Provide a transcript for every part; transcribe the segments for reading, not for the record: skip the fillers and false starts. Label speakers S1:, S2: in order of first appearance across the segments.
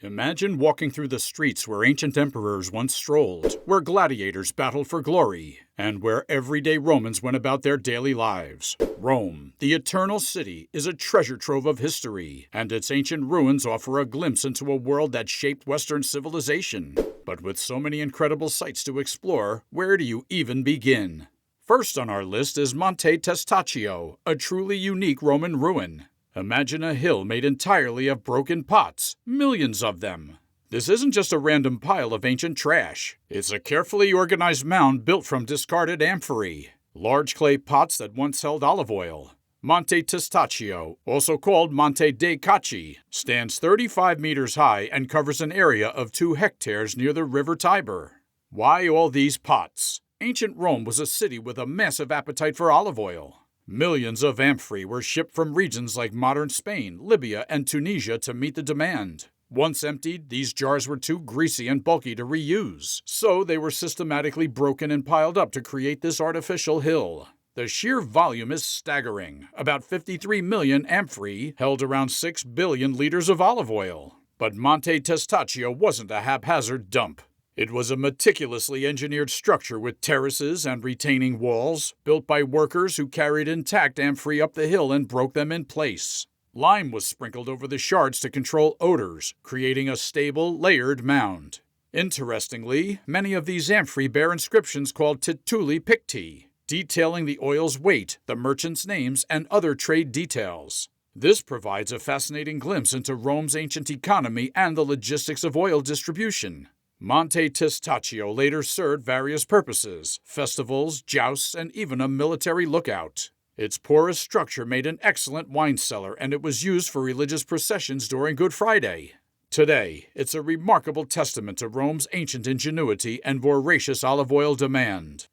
S1: Imagine walking through the streets where ancient emperors once strolled, where gladiators battled for glory, and where everyday Romans went about their daily lives. Rome, the eternal city, is a treasure trove of history, and its ancient ruins offer a glimpse into a world that shaped Western civilization. But with so many incredible sights to explore, where do you even begin? First on our list is Monte Testaccio, a truly unique Roman ruin. Imagine a hill made entirely of broken pots, millions of them. This isn't just a random pile of ancient trash. It's a carefully organized mound built from discarded amphorae, large clay pots that once held olive oil. Monte Testaccio, also called Monte dei Cacci, stands 35 meters high and covers an area of 2 hectares near the river Tiber. Why all these pots? Ancient Rome was a city with a massive appetite for olive oil. Millions of amphorae were shipped from regions like modern Spain, Libya, and Tunisia to meet the demand. Once emptied, these jars were too greasy and bulky to reuse, so they were systematically broken and piled up to create this artificial hill. The sheer volume is staggering. About 53 million amphorae held around 6 billion liters of olive oil. But Monte Testaccio wasn't a haphazard dump. It was a meticulously engineered structure with terraces and retaining walls, built by workers who carried intact amphorae up the hill and broke them in place. Lime was sprinkled over the shards to control odors, creating a stable, layered mound. Interestingly, many of these amphorae bear inscriptions called tituli picti, detailing the oil's weight, the merchants' names, and other trade details. This provides a fascinating glimpse into Rome's ancient economy and the logistics of oil distribution. Monte Testaccio later served various purposes: festivals, jousts, and even a military lookout. Its porous structure made an excellent wine cellar, and it was used for religious processions during Good Friday. Today, it's a remarkable testament to Rome's ancient ingenuity and voracious olive oil demand.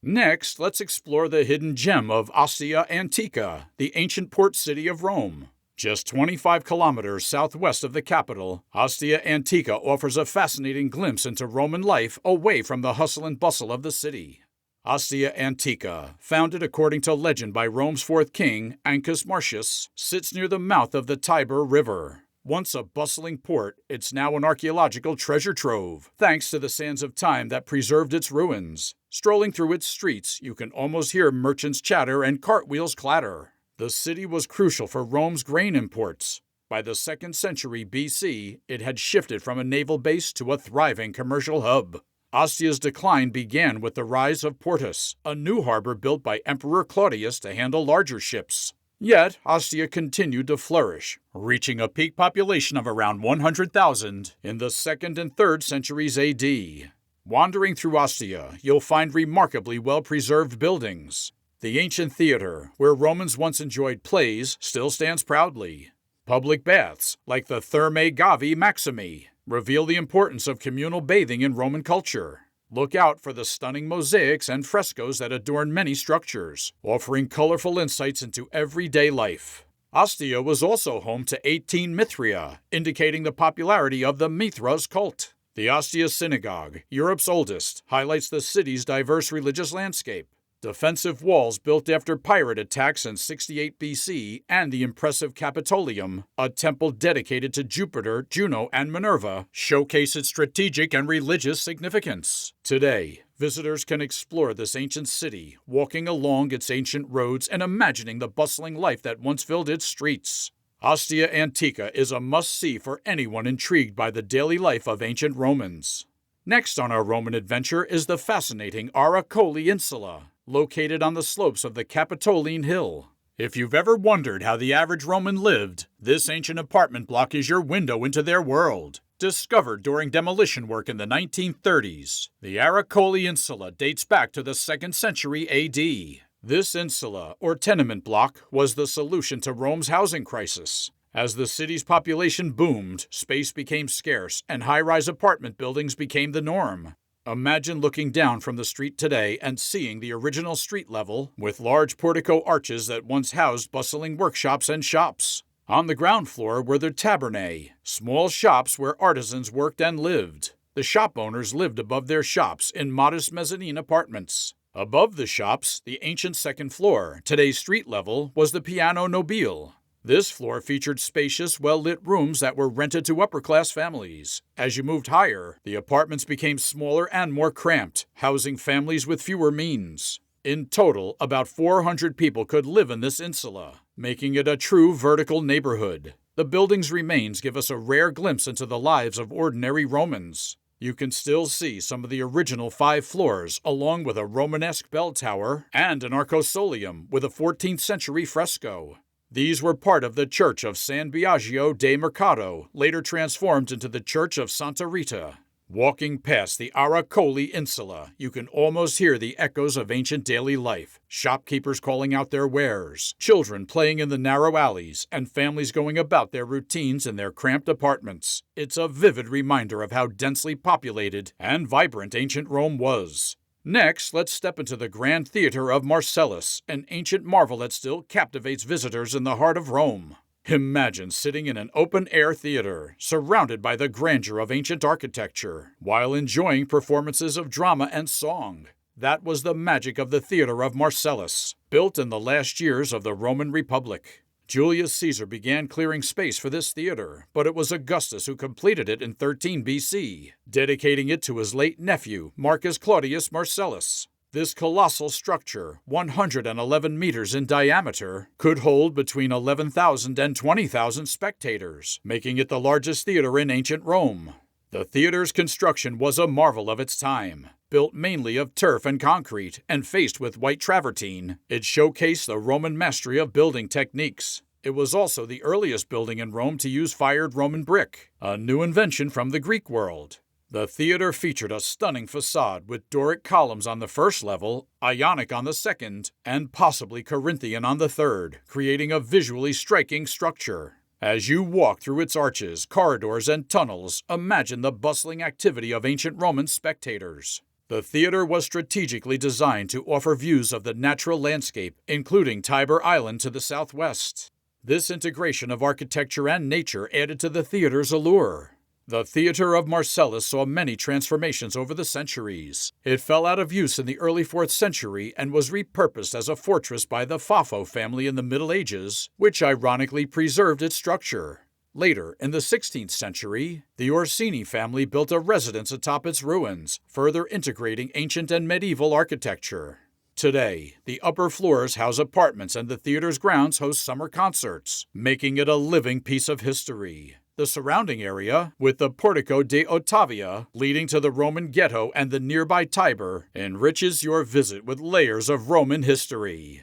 S1: Next, let's explore the hidden gem of Ostia Antica, the ancient port city of Rome. Just 25 kilometers southwest of the capital, Ostia Antica offers a fascinating glimpse into Roman life away from the hustle and bustle of the city. Ostia Antica, founded according to legend by Rome's 4th king, Ancus Marcius, sits near the mouth of the Tiber River. Once a bustling port, it's now an archaeological treasure trove, thanks to the sands of time that preserved its ruins. Strolling through its streets, you can almost hear merchants chatter and cartwheels clatter. The city was crucial for Rome's grain imports. By the 2nd century BC, it had shifted from a naval base to a thriving commercial hub. Ostia's decline began with the rise of Portus, a new harbor built by Emperor Claudius to handle larger ships. Yet, Ostia continued to flourish, reaching a peak population of around 100,000 in the 2nd and 3rd centuries AD. Wandering through Ostia, you'll find remarkably well-preserved buildings. The ancient theater, where Romans once enjoyed plays, still stands proudly. Public baths, like the Thermae Gavi Maximi, reveal the importance of communal bathing in Roman culture. Look out for the stunning mosaics and frescoes that adorn many structures, offering colorful insights into everyday life. Ostia was also home to 18 Mithraea, indicating the popularity of the Mithras cult. The Ostia Synagogue, Europe's oldest, highlights the city's diverse religious landscape. Defensive walls built after pirate attacks in 68 BC and the impressive Capitolium, a temple dedicated to Jupiter, Juno, and Minerva, showcase its strategic and religious significance. Today, visitors can explore this ancient city, walking along its ancient roads and imagining the bustling life that once filled its streets. Ostia Antica is a must-see for anyone intrigued by the daily life of ancient Romans. Next on our Roman adventure is the fascinating Archaeology Insula, located on the slopes of the Capitoline Hill. If you've ever wondered how the average Roman lived, this ancient apartment block is your window into their world. Discovered during demolition work in the 1930s, the Archaeology Insula dates back to the 2nd century AD. This insula, or tenement block, was the solution to Rome's housing crisis. As the city's population boomed, space became scarce, and high-rise apartment buildings became the norm. Imagine looking down from the street today and seeing the original street level, with large portico arches that once housed bustling workshops and shops. On the ground floor were the tabernae, small shops where artisans worked and lived. The shop owners lived above their shops in modest mezzanine apartments. Above the shops, the ancient 2nd floor, today's street level, was the piano nobile. This floor featured spacious, well-lit rooms that were rented to upper-class families. As you moved higher, the apartments became smaller and more cramped, housing families with fewer means. In total, about 400 people could live in this insula, making it a true vertical neighborhood. The building's remains give us a rare glimpse into the lives of ordinary Romans. You can still see some of the original 5 floors, along with a Romanesque bell tower and an arcosolium with a 14th century fresco. These were part of the Church of San Biagio de Mercato, later transformed into the Church of Santa Rita. Walking past the Aracoli Insula, you can almost hear the echoes of ancient daily life. Shopkeepers calling out their wares, children playing in the narrow alleys, and families going about their routines in their cramped apartments. It's a vivid reminder of how densely populated and vibrant ancient Rome was. Next, let's step into the Grand Theatre of Marcellus, an ancient marvel that still captivates visitors in the heart of Rome. Imagine sitting in an open-air theater, surrounded by the grandeur of ancient architecture, while enjoying performances of drama and song. That was the magic of the Theatre of Marcellus, built in the last years of the Roman Republic. Julius Caesar began clearing space for this theater, but it was Augustus who completed it in 13 BC, dedicating it to his late nephew, Marcus Claudius Marcellus. This colossal structure, 111 meters in diameter, could hold between 11,000 and 20,000 spectators, making it the largest theater in ancient Rome. The theater's construction was a marvel of its time. Built mainly of turf and concrete and faced with white travertine, it showcased the Roman mastery of building techniques. It was also the earliest building in Rome to use fired Roman brick, a new invention from the Greek world. The theater featured a stunning facade with Doric columns on the first level, Ionic on the second, and possibly Corinthian on the third, creating a visually striking structure. As you walk through its arches, corridors, and tunnels, imagine the bustling activity of ancient Roman spectators. The theater was strategically designed to offer views of the natural landscape, including Tiber Island to the southwest. This integration of architecture and nature added to the theater's allure. The Theatre of Marcellus saw many transformations over the centuries. It fell out of use in the early 4th century and was repurposed as a fortress by the Fafo family in the Middle Ages, which ironically preserved its structure. Later, in the 16th century, the Orsini family built a residence atop its ruins, further integrating ancient and medieval architecture. Today, the upper floors house apartments and the theater's grounds host summer concerts, making it a living piece of history. The surrounding area, with the Portico de Ottavia leading to the Roman ghetto and the nearby Tiber, enriches your visit with layers of Roman history.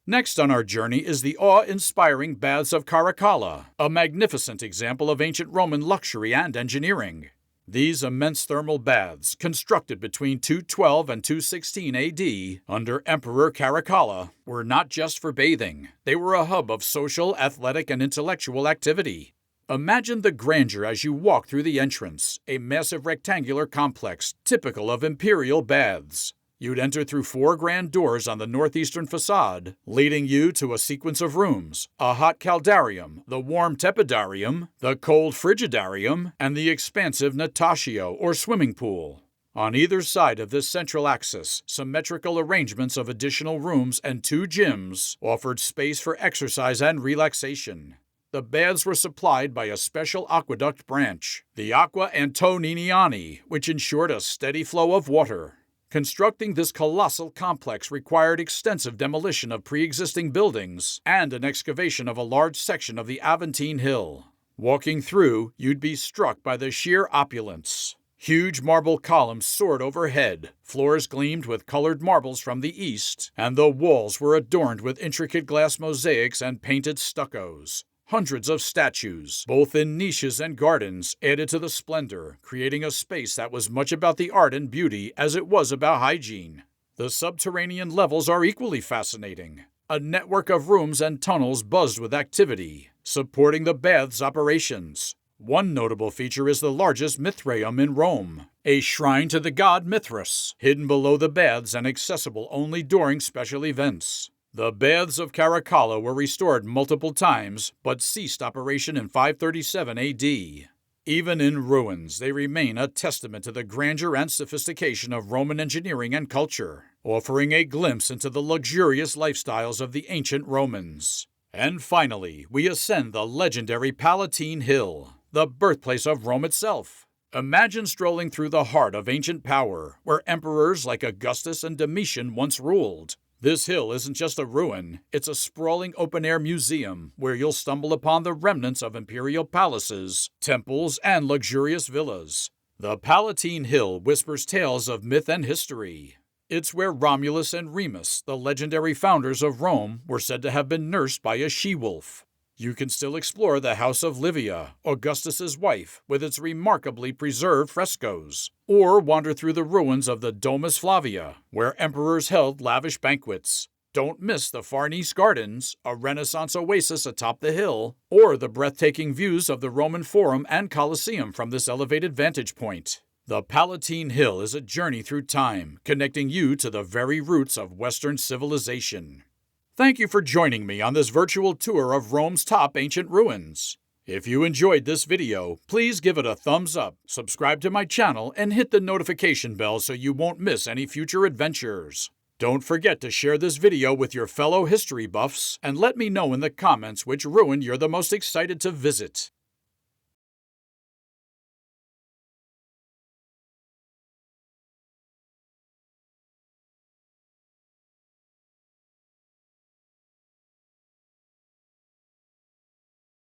S1: Next on our journey is the awe-inspiring Baths of Caracalla, a magnificent example of ancient Roman luxury and engineering. These immense thermal baths, constructed between 212 and 216 AD under Emperor Caracalla, were not just for bathing. They were a hub of social, athletic, and intellectual activity. Imagine the grandeur as you walk through the entrance, a massive rectangular complex typical of imperial baths. You'd enter through 4 grand doors on the northeastern facade, leading you to a sequence of rooms: a hot caldarium, the warm tepidarium, the cold frigidarium, and the expansive natatio or swimming pool. On either side of this central axis, symmetrical arrangements of additional rooms and 2 gyms offered space for exercise and relaxation. The baths were supplied by a special aqueduct branch, the Aqua Antoniniani, which ensured a steady flow of water. Constructing this colossal complex required extensive demolition of pre-existing buildings and an excavation of a large section of the Aventine Hill. Walking through, you'd be struck by the sheer opulence. Huge marble columns soared overhead, floors gleamed with colored marbles from the east, and the walls were adorned with intricate glass mosaics and painted stuccos. Hundreds of statues, both in niches and gardens, added to the splendor, creating a space that was much about the art and beauty as it was about hygiene. The subterranean levels are equally fascinating. A network of rooms and tunnels buzzed with activity, supporting the bath's operations. One notable feature is the largest Mithraeum in Rome, a shrine to the god Mithras, hidden below the baths and accessible only during special events. The Baths of Caracalla were restored multiple times, but ceased operation in 537 AD. Even in ruins, they remain a testament to the grandeur and sophistication of Roman engineering and culture, offering a glimpse into the luxurious lifestyles of the ancient Romans. And finally, we ascend the legendary Palatine Hill, the birthplace of Rome itself. Imagine strolling through the heart of ancient power, where emperors like Augustus and Domitian once ruled. This hill isn't just a ruin, it's a sprawling open-air museum where you'll stumble upon the remnants of imperial palaces, temples, and luxurious villas. The Palatine Hill whispers tales of myth and history. It's where Romulus and Remus, the legendary founders of Rome, were said to have been nursed by a she-wolf. You can still explore the House of Livia, Augustus's wife, with its remarkably preserved frescoes, or wander through the ruins of the Domus Flavia, where emperors held lavish banquets. Don't miss the Farnese Gardens, a Renaissance oasis atop the hill, or the breathtaking views of the Roman Forum and Colosseum from this elevated vantage point. The Palatine Hill is a journey through time, connecting you to the very roots of Western civilization. Thank you for joining me on this virtual tour of Rome's top ancient ruins. If you enjoyed this video, please give it a thumbs up, subscribe to my channel, and hit the notification bell so you won't miss any future adventures. Don't forget to share this video with your fellow history buffs, and let me know in the comments which ruin you're the most excited to visit.